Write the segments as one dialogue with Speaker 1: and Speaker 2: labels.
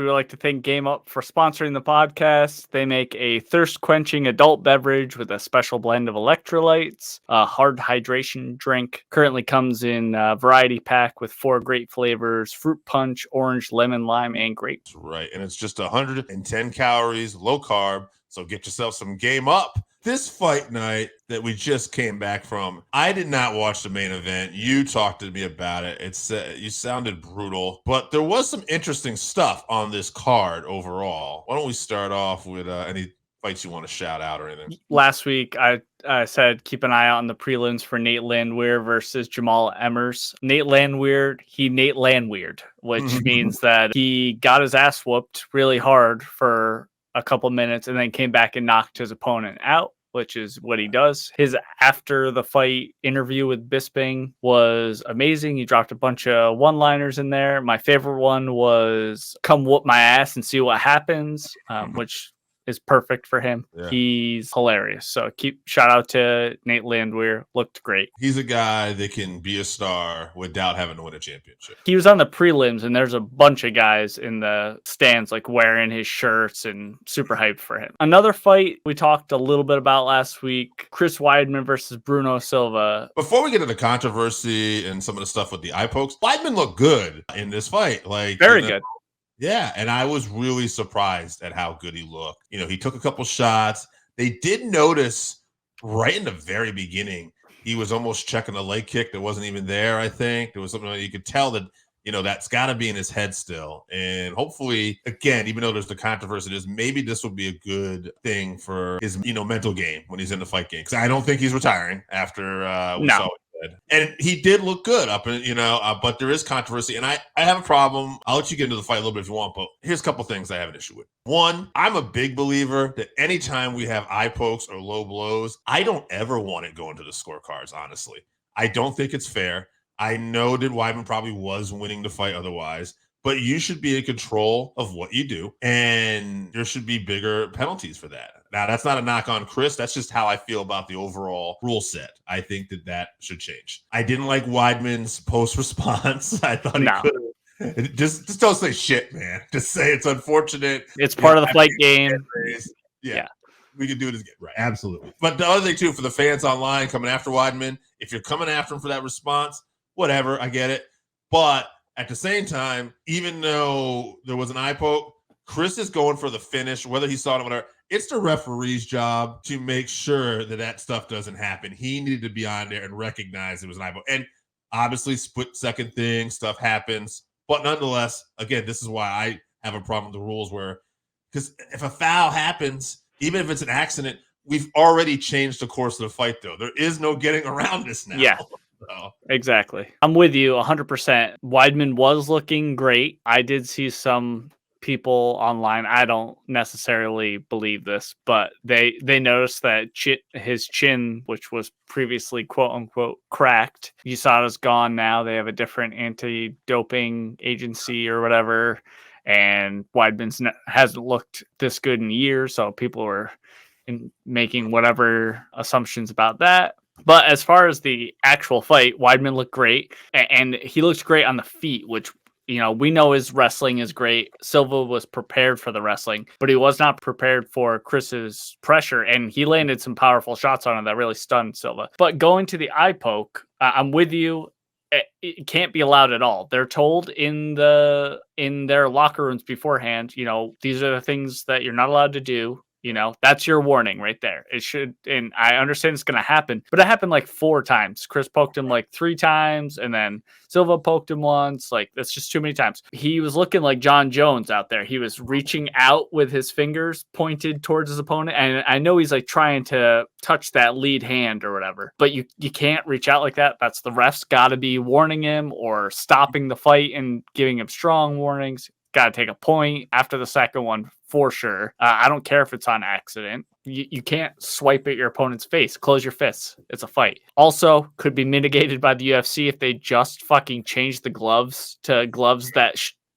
Speaker 1: would like to thank Game Up for sponsoring the podcast. They make a thirst-quenching adult beverage with a special blend of electrolytes, a hard hydration drink. Currently comes in a variety pack with 4 great flavors: fruit punch, orange, lemon, lime, and grape.
Speaker 2: Right, and it's just 110 calories, low carb, so get yourself some Game Up. This fight night that we just came back from, I did not watch the main event. You talked to me about it. You sounded brutal, but there was some interesting stuff on this card overall. Why don't we start off with any fights you want to shout out or anything?
Speaker 1: Last week, I said keep an eye out on the prelims for Nate Landwehr versus Jamal Emmers. Nate Landwehr, which means that he got his ass whooped really hard for a couple minutes and then came back and knocked his opponent out, which is what he does. His after the fight interview with Bisping was amazing. He dropped a bunch of one-liners in there. My favorite one was "come whoop my ass and see what happens," which is perfect for him. Yeah. He's hilarious. So shout out to Nate Landwehr. Looked great.
Speaker 2: He's a guy that can be a star without having to win a championship.
Speaker 1: He was on the prelims, and there's a bunch of guys in the stands like wearing his shirts and super hyped for him. Another fight we talked a little bit about last week, Chris Weidman versus Bruno Silva.
Speaker 2: Before we get to the controversy and some of the stuff with the eye pokes, Weidman looked good in this fight.
Speaker 1: Very good.
Speaker 2: Yeah, and I was really surprised at how good he looked. He took a couple shots. They did notice right in the very beginning, he was almost checking a leg kick that wasn't even there, I think. There was something that you could tell that, that's got to be in his head still. And hopefully, again, even though there's the controversy, maybe this will be a good thing for his, mental game when he's in the fight game. Because I don't think he's retiring after we saw it. And he did look good but there is controversy, and I have a problem. I'll let you get into the fight a little bit if you want, but here's a couple things I have an issue with. One, I'm a big believer that anytime we have eye pokes or low blows, I don't ever want it going to the scorecards, honestly. I don't think it's fair. I know that Weidman probably was winning the fight otherwise, but you should be in control of what you do, and there should be bigger penalties for that. Now, that's not a knock on Chris. That's just how I feel about the overall rule set. I think that should change. I didn't like Weidman's post-response. I thought he could. Just don't say shit, man. Just say it's unfortunate.
Speaker 1: It's part of the fight game.
Speaker 2: Yeah. We can do it again. Right. Absolutely. But the other thing, too, for the fans online coming after Weidman, if you're coming after him for that response, whatever, I get it. But at the same time, even though there was an eye poke, Chris is going for the finish, whether he saw it or whatever. It's the referee's job to make sure that stuff doesn't happen. He needed to be on there and recognize it was an eye poke. And obviously, split-second thing, stuff happens. But nonetheless, again, this is why I have a problem with the rules because if a foul happens, even if it's an accident, we've already changed the course of the fight, though. There is no getting around this now.
Speaker 1: Yeah. Exactly. I'm with you 100%. Weidman was looking great. I did see some people online, I don't necessarily believe this, but they noticed that his chin, which was previously quote unquote cracked, USADA's gone now. They have a different anti-doping agency or whatever, and Weidman's hasn't looked this good in years, so people were making whatever assumptions about that. But as far as the actual fight, Weidman looked great, and he looked great on the feet, which we know his wrestling is great. Silva was prepared for the wrestling, but he was not prepared for Chris's pressure, and he landed some powerful shots on him that really stunned Silva. But going to the eye poke, I'm with you. It can't be allowed at all. They're told in their locker rooms beforehand, these are the things that you're not allowed to do. That's your warning right there. It should, and I understand it's going to happen, but it happened like 4 times. Chris poked him like 3 times, and then Silva poked him once. Like, that's just too many times. He was looking like John Jones out there. He was reaching out with his fingers pointed towards his opponent, and I know he's like trying to touch that lead hand or whatever, but you can't reach out like that. That's the refs got to be warning him or stopping the fight and giving him strong warnings. Got to take a point after the second one for sure. I don't care if it's on accident. You can't swipe at your opponent's face. Close your fists. It's a fight. Also, could be mitigated by the UFC if they just fucking change the gloves to gloves that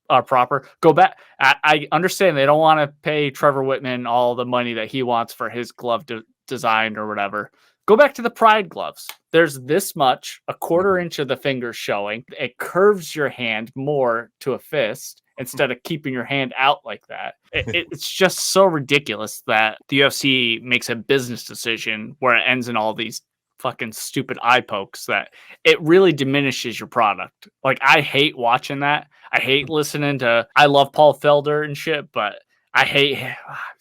Speaker 1: are proper. Go back. I understand they don't want to pay Trevor Whitman all the money that he wants for his glove design or whatever. Go back to the Pride gloves. There's this much, a quarter inch of the finger showing. It curves your hand more to a fist. instead of keeping your hand out like that. It's just so ridiculous that the UFC makes a business decision where it ends in all these fucking stupid eye pokes that it really diminishes your product. Like, I hate watching that. I hate listening to, I love Paul Felder and shit, but I hate,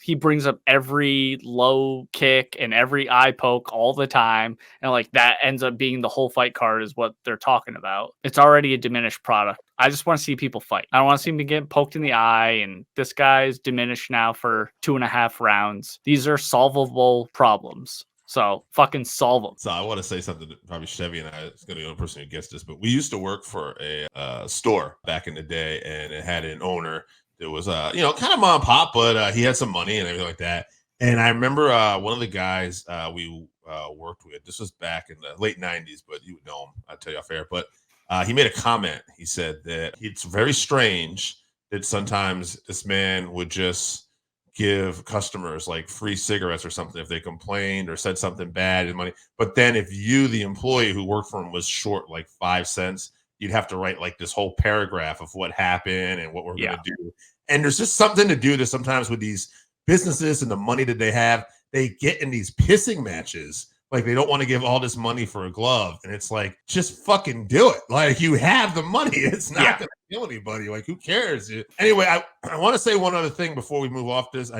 Speaker 1: he brings up every low kick and every eye poke all the time. And like, that ends up being the whole fight card is what they're talking about. It's already a diminished product. I just want to see people fight. I don't want to see them get poked in the eye. And this guy's diminished now for 2.5 rounds. These are solvable problems. So fucking solve them.
Speaker 2: So I want to say something that probably Chevy and I is going to be the only person who gets this, but we used to work for a store back in the day, and it had an owner that was, kind of mom and pop, but he had some money and everything like that. And I remember one of the guys we worked with, this was back in the late 90s, but you would know him, I'll tell you off air, but he made a comment. He said that it's very strange that sometimes this man would just give customers like free cigarettes or something if they complained or said something bad in money. But then if you, the employee who worked for him, was short like 5 cents, you'd have to write like this whole paragraph of what happened and what we're going to do. And there's just something to do this sometimes with these businesses and the money that they have. They get in these pissing matches. Like, they don't want to give all this money for a glove. And it's like, just fucking do it. Like, you have the money. It's not going to kill anybody. Like, who cares? Anyway, I want to say one other thing before we move off this.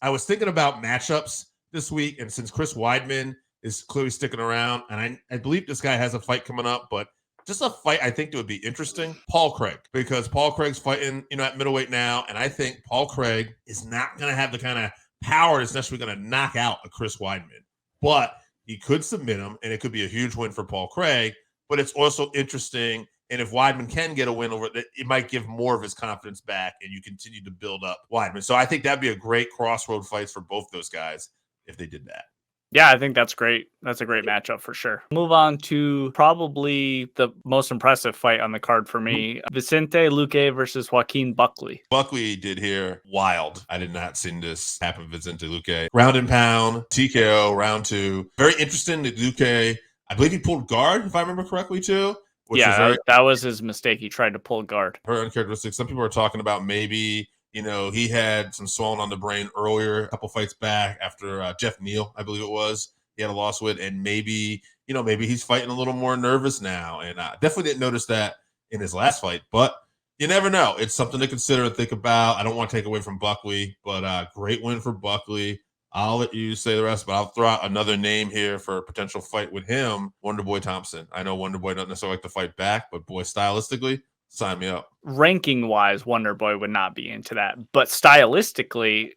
Speaker 2: I was thinking about matchups this week. And since Chris Weidman is clearly sticking around, and I believe this guy has a fight coming up, but just a fight I think that would be interesting, Paul Craig, because Paul Craig's fighting, at middleweight now. And I think Paul Craig is not going to have the kind of power that's necessarily going to knock out a Chris Weidman. But he could submit him, and it could be a huge win for Paul Craig, but it's also interesting. And if Weidman can get a win over it, it might give more of his confidence back, and you continue to build up Weidman. So I think that'd be a great crossroad fights for both those guys if they did that.
Speaker 1: Yeah, I think that's great. That's a great matchup for sure. Move on to probably the most impressive fight on the card for me. Vicente Lucque versus Joaquin Buckley.
Speaker 2: Buckley did here wild. I did not see this happen. Vicente Lucque. Round and pound, TKO, round 2. Very interesting that Lucque, I believe he pulled guard, if I remember correctly, too.
Speaker 1: That was his mistake. He tried to pull guard.
Speaker 2: Very uncharacteristic. Some people are talking about maybe, he had some swelling on the brain earlier, a couple fights back after Jeff Neal, I believe it was. He had a loss with, and maybe he's fighting a little more nervous now. And I definitely didn't notice that in his last fight, but you never know. It's something to consider and think about. I don't want to take away from Buckley, but great win for Buckley. I'll let you say the rest, but I'll throw out another name here for a potential fight with him, Wonderboy Thompson. I know Wonderboy doesn't necessarily like to fight back, but boy, stylistically, sign me up.
Speaker 1: Ranking wise, Wonderboy would not be into that, but stylistically,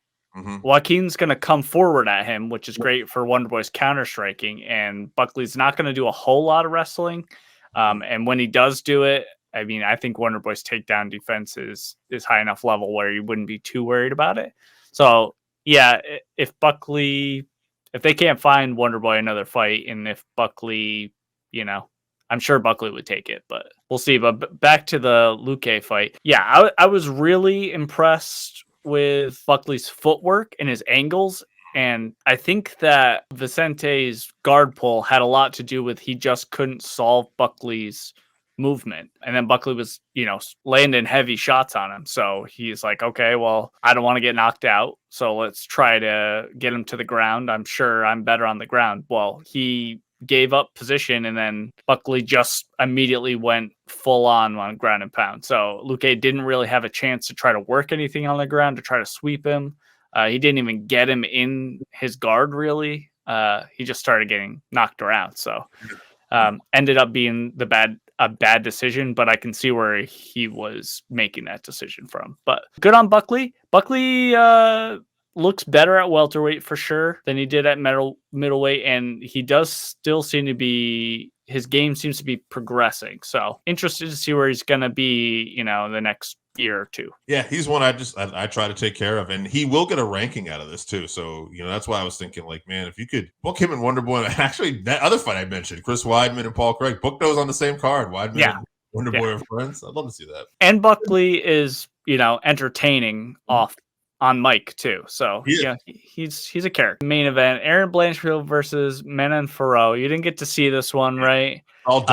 Speaker 1: Joaquin's going to come forward at him, which is great for Wonderboy's counter striking, and Buckley's not going to do a whole lot of wrestling. And when he does do it, I mean, I think Wonderboy's takedown defense is high enough level where you wouldn't be too worried about it. So yeah, if they can't find Wonderboy another fight, and if Buckley, I'm sure Buckley would take it, but we'll see. But back to the Lucque fight. Yeah, I was really impressed with Buckley's footwork and his angles. And I think that Vicente's guard pull had a lot to do with he just couldn't solve Buckley's movement. And then Buckley was, landing heavy shots on him. So he's like, okay, well, I don't want to get knocked out. So let's try to get him to the ground. I'm sure I'm better on the ground. Well, he gave up position, and then Buckley just immediately went full on ground and pound. So Lucque didn't really have a chance to try to work anything on the ground to try to sweep him. He didn't even get him in his guard, really. He just started getting knocked around. So ended up being a bad decision, but I can see where he was making that decision from. But good on Buckley. Buckley looks better at welterweight for sure than he did at middleweight, and he does still seem to be, his game seems to be progressing. So interested to see where he's going to be, the next year or two.
Speaker 2: Yeah, he's one I try to take care of, and he will get a ranking out of this too. So, that's why I was thinking, like, man, if you could book him and Wonderboy, actually that other fight I mentioned, Chris Weidman and Paul Craig, book those on the same card. Weidman and Wonderboy are friends. I'd love to see that.
Speaker 1: And Buckley is, entertaining off on mic too. So
Speaker 2: Yeah.
Speaker 1: he's a character. Main event: Erin Blanchfield versus Manon Fiorot. You didn't get to see this one, right?
Speaker 2: It looked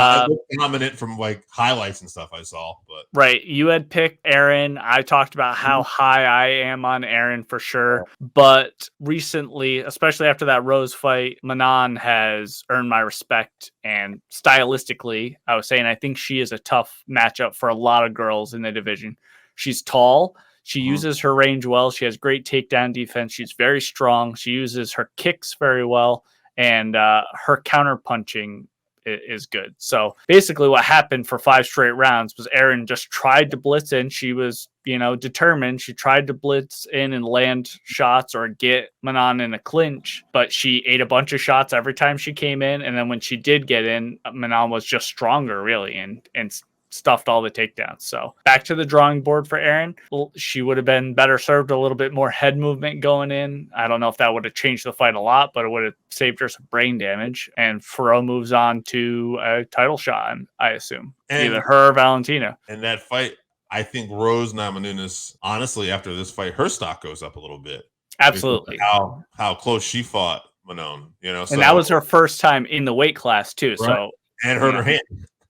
Speaker 2: dominant from like highlights and stuff I saw, but
Speaker 1: right. You had picked Erin. I talked about how high I am on Erin for sure. But recently, especially after that Rose fight, Manon has earned my respect. And stylistically, I was saying I think she is a tough matchup for a lot of girls in the division. She's tall. She uses her range well. She has great takedown defense. She's very strong. She uses her kicks very well. And her counter punching is good. So basically what happened for 5 straight rounds was Erin just tried to blitz in. She was, determined. She tried to blitz in and land shots or get Manon in a clinch, but she ate a bunch of shots every time she came in. And then when she did get in, Manon was just stronger really and stuffed all the takedowns. So back to the drawing board for Erin. Well, she would have been better served, a little bit more head movement going in. I don't know if that would have changed the fight a lot, but it would have saved her some brain damage. And Fiorot moves on to a title shot, I assume. Either her or Valentina.
Speaker 2: And that fight, I think Rose Namajunas, honestly, after this fight, her stock goes up a little bit.
Speaker 1: Absolutely.
Speaker 2: How close she fought Manon,
Speaker 1: So, and that was her first time in the weight class too. Right. So
Speaker 2: and hurt her hand.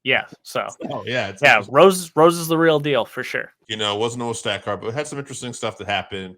Speaker 1: Yeah. So
Speaker 2: yeah.
Speaker 1: Rose is the real deal for sure.
Speaker 2: It wasn't no stat card, but it had some interesting stuff that happened.